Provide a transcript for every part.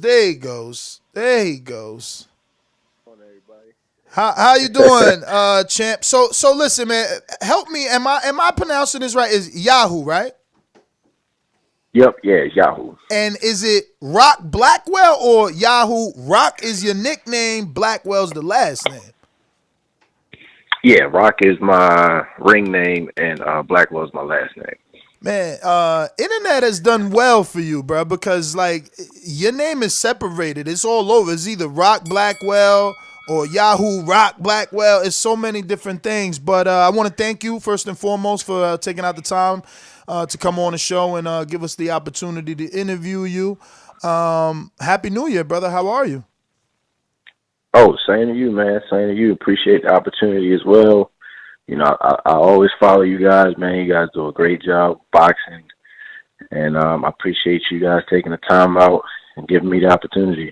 There he goes. There he goes. On everybody. How you doing, champ? So listen, man. Help me. Am I pronouncing this right? Is Yahoo right? Yep, yeah, it's Yahoo. And is it Rock Blackwell or Yahoo? Rock is your nickname. Blackwell's the last name. Yeah, Rock is my ring name, and Blackwell's my last name. Man, internet has done well for you, bro, because like your name is separated. It's all over. It's either Rock Blackwell or Yahoo Rock Blackwell. It's so many different things. But I want to thank you first and foremost for taking out the time to come on the show and give us the opportunity to interview you. Happy New Year, brother. How are you? Oh, same to you, man. Same to you. Appreciate the opportunity as well. You know, I always follow you guys, man. You guys do a great job boxing, and I appreciate you guys taking the time out and giving me the opportunity.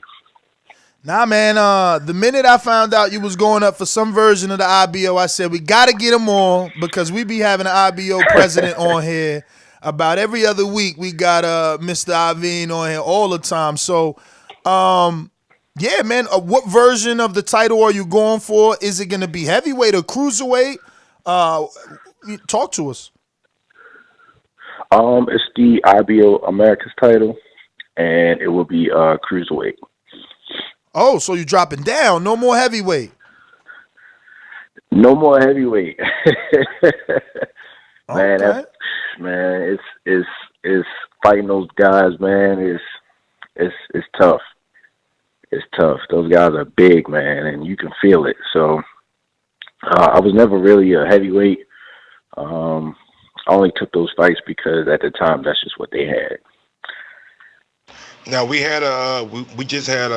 Nah, man. The minute I found out you was going up for some version of the IBO, I said we gotta get him on because we be having an IBO president on here about every other week. We got Mr. Aveen on here all the time. So, yeah, man. What version of the title are you going for? Is it gonna be heavyweight or cruiserweight? Uh, Talk to us. It's the IBO America's title, and it will be cruiserweight. Oh, so you dropping down? No more heavyweight. No more heavyweight. Man, Okay. man, it's fighting those guys, man. It's tough. It's tough. Those guys are big, man, and you can feel it. So I was never really a heavyweight. I only took those fights because at the time that's just what they had. Now we just had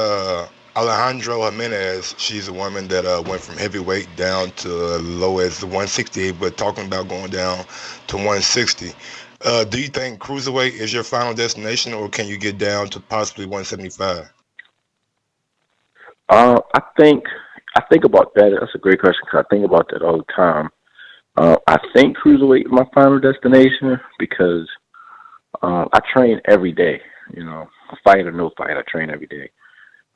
Alejandro Jimenez. She's a woman that went from heavyweight down to low as 168, but talking about going down to 160. Do you think cruiserweight is your final destination, or can you get down to possibly 175? I think about that. That's a great question because I think about that all the time. I think cruiserweight is my final destination because I train every day. You know, fight or no fight, I train every day,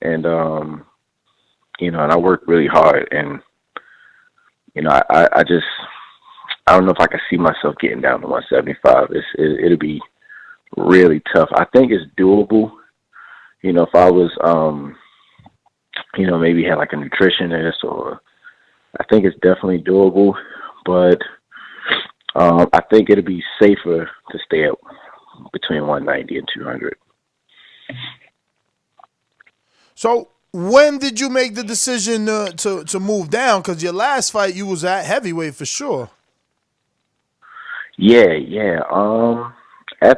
and and I work really hard. And I just I don't know if I can see myself getting down to 175. It'll be really tough. I think it's doable. You know, if I was maybe had like a nutritionist, or I think it's definitely doable. But I think it'll be safer to stay at between 190 and 200. So when did you make the decision to move down? Because your last fight you was at heavyweight for sure. Yeah, yeah.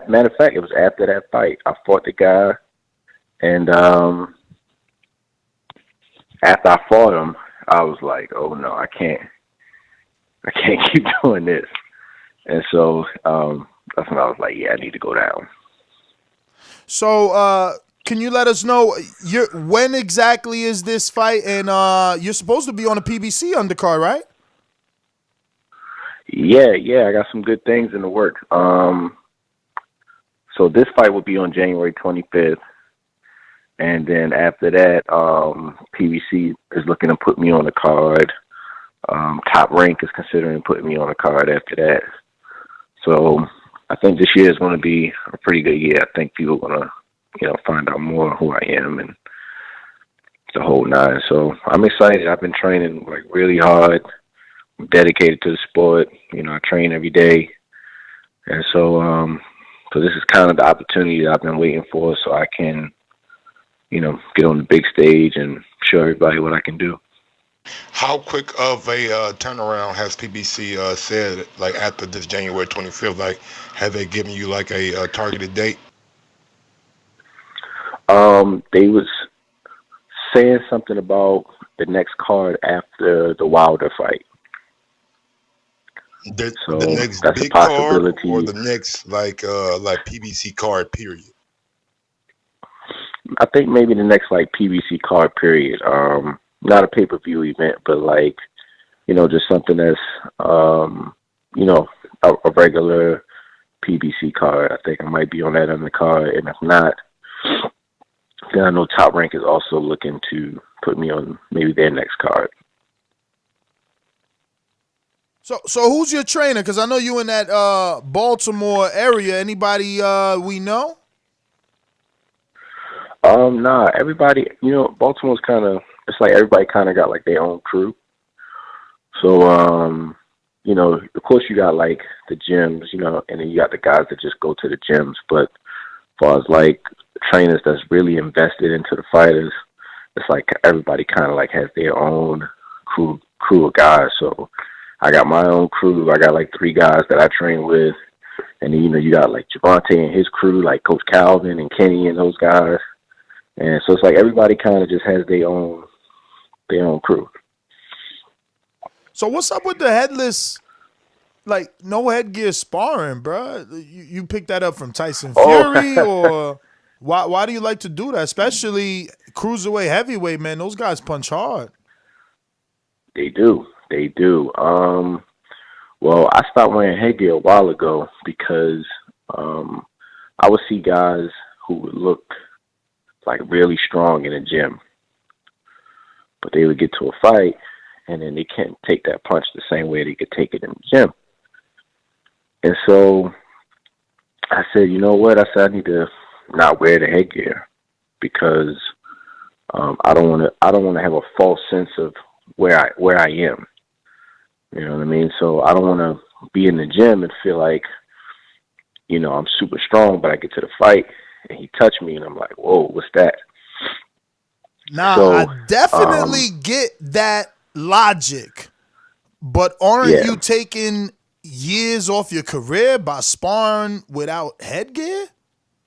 Matter of fact, it was after that fight. I fought the guy, and after I fought him, I was like, "Oh no, I can't keep doing this." And so that's when I was like, "Yeah, I need to go down." So can you let us know when exactly is this fight? And you're supposed to be on a PBC undercard, right? Yeah, yeah, I got some good things in the work. So this fight will be on January 25th, and then after that, PBC is looking to put me on the card. Top Rank is considering putting me on the card after that. So I think this year is going to be a pretty good year. I think people are going to, find out more who I am and the whole nine. So I'm excited. I've been training like really hard. I'm dedicated to the sport. I train every day, and so this is kind of the opportunity that I've been waiting for, so I can, get on the big stage and show everybody what I can do. How quick of a turnaround has PBC said, like after this January 25th? Like, have they given you like a targeted date? They was saying something about the next card after the Wilder fight. The So next that's a big card, or possibility. the next like PBC card period? I think maybe the next like PBC card period. Not a pay-per-view event, but like, just something that's, a regular PBC card. I think I might be on that undercard, and if not, Then I know Top Rank is also looking to put me on maybe their next card. So who's your trainer? Because I know you in that Baltimore area. Anybody we know? Nah, everybody, Baltimore's kind of, it's like everybody kind of got like their own crew. So, of course you got like the gyms, and then you got the guys that just go to the gyms. But as far as like trainers that's really invested into the fighters, it's like everybody kind of like has their own crew of guys. So I got my own crew. I got like 3 guys that I train with. And then, you got like Javante and his crew, like Coach Calvin and Kenny and those guys. And so it's like everybody kind of just has their own crew. So what's up with the headless, like no headgear sparring, bro? You picked that up from Tyson Fury, or why do you like to do that? Especially cruiserweight, heavyweight, man. Those guys punch hard. They do. Well, I stopped wearing headgear a while ago because I would see guys who would look like really strong in a gym, but they would get to a fight and then they can't take that punch the same way they could take it in the gym. And so I said, you know what? I said I need to not wear the headgear because I don't want to have a false sense of where I am. You know what I mean? So I don't want to be in the gym and feel like, I'm super strong, but I get to the fight and he touched me and I'm like, whoa, what's that? Nah, so, I definitely get that logic, but aren't you taking years off your career by sparring without headgear?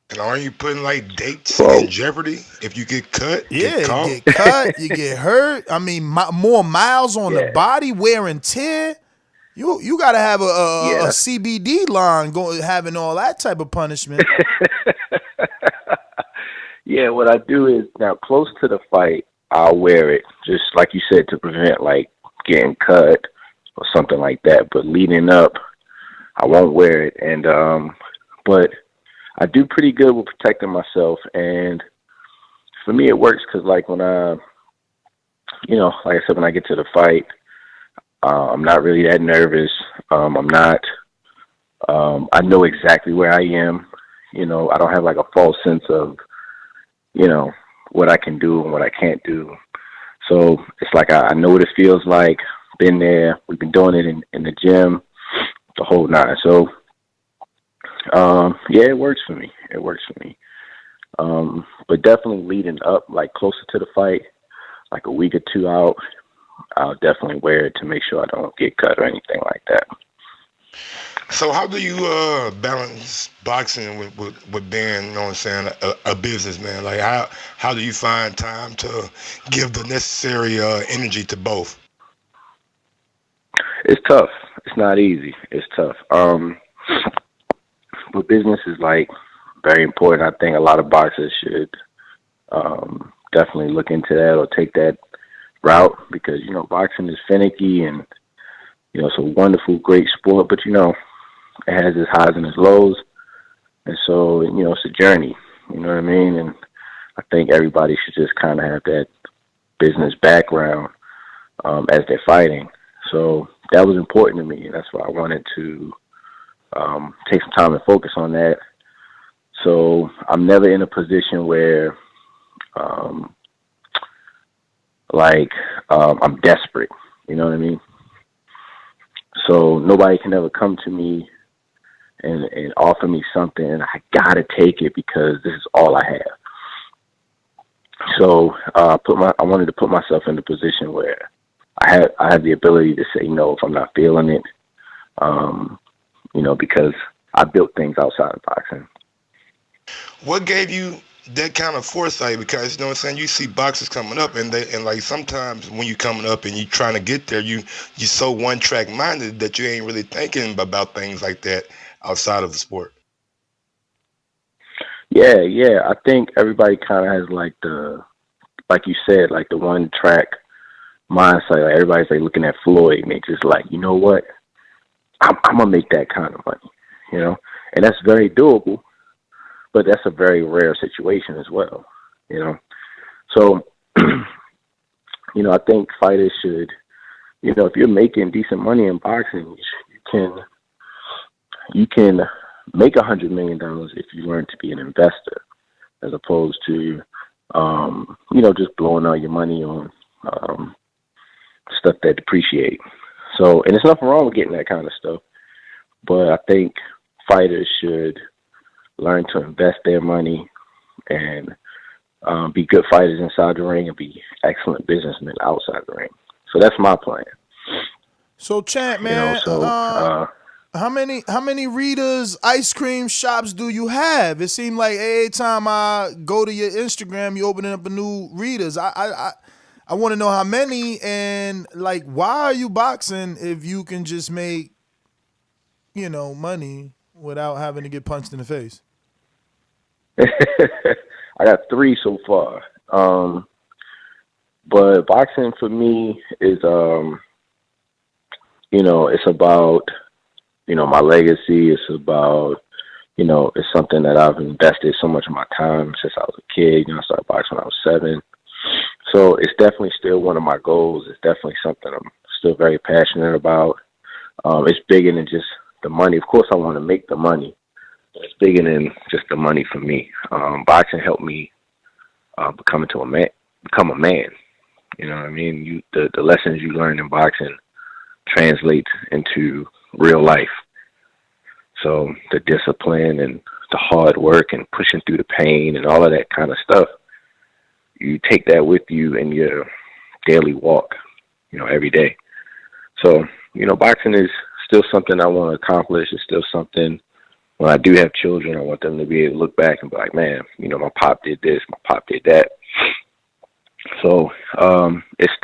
And aren't you putting like dates in jeopardy if you get cut? Yeah, get cut, you get hurt. I mean, more miles on the body, wear and tear. You got to have a CBD line having all that type of punishment. Yeah, what I do is now close to the fight, I'll wear it, just like you said, to prevent like getting cut or something like that. But leading up, I won't wear it. And but I do pretty good with protecting myself. And for me, it works because like when like I said, when I get to the fight, I'm not really that nervous. I'm not. I know exactly where I am. I don't have like a false sense of, what I can do and what I can't do. So it's like I know what it feels like. Been there. We've been doing it in the gym, the whole 9. So, it works for me. But definitely leading up, like closer to the fight, like a week or 2 out, I'll definitely wear it to make sure I don't get cut or anything like that. So how do you balance boxing with being, a businessman? Like how do you find time to give the necessary energy to both? It's tough. It's not easy. It's tough. But business is like very important. I think a lot of boxers should definitely look into that or take that route because, boxing is finicky and, it's a wonderful, great sport, but, it has its highs and its lows. And so, it's a journey, you know what I mean? And I think everybody should just kind of have that business background as they're fighting. So that was important to me. And that's why I wanted to take some time and focus on that. So I'm never in a position where, I'm desperate, you know what I mean? So nobody can ever come to me and offer me something, and I gotta take it because this is all I have. So I wanted to put myself in a position where I have the ability to say no if I'm not feeling it, because I built things outside of boxing. What gave you that kind of foresight? Because you see boxers coming up and like sometimes when you coming up and you trying to get there, you so one track minded that you ain't really thinking about things like that outside of the sport. Yeah. I think everybody kind of has like like you said, like the one track mindset. Like everybody's like looking at Floyd and it's just like, you know what? I'm gonna make that kind of money, and that's very doable. But that's a very rare situation as well. you know. So, I think fighters should, if you're making decent money in boxing, you can make $100 million if you learn to be an investor, as opposed to, just blowing all your money on stuff that depreciate. So, and there's nothing wrong with getting that kind of stuff, but I think fighters should learn to invest their money and be good fighters inside the ring and be excellent businessmen outside the ring. So that's my plan. So, Champ, man, how many Ritas ice cream shops do you have? It seemed like every time I go to your Instagram, you opening up a new Ritas. I want to know how many, and like, why are you boxing if you can just make, money without having to get punched in the face? I got 3 so far. But boxing for me is, it's about, my legacy. It's about, it's something that I've invested so much of my time since I was a kid. I started boxing when I was 7. So it's definitely still one of my goals. It's definitely something I'm still very passionate about. It's bigger than just the money. Of course, I want to make the money. It's bigger than just the money for me. Boxing helped me become a man. You know what I mean? The lessons you learn in boxing translate into real life. So the discipline and the hard work and pushing through the pain and all of that kind of stuff, you take that with you in your daily walk, every day. So, boxing is still something I want to accomplish. It's still something, when I do have children, I want them to be able to look back and be like, man, my pop did this, my pop did that. So it's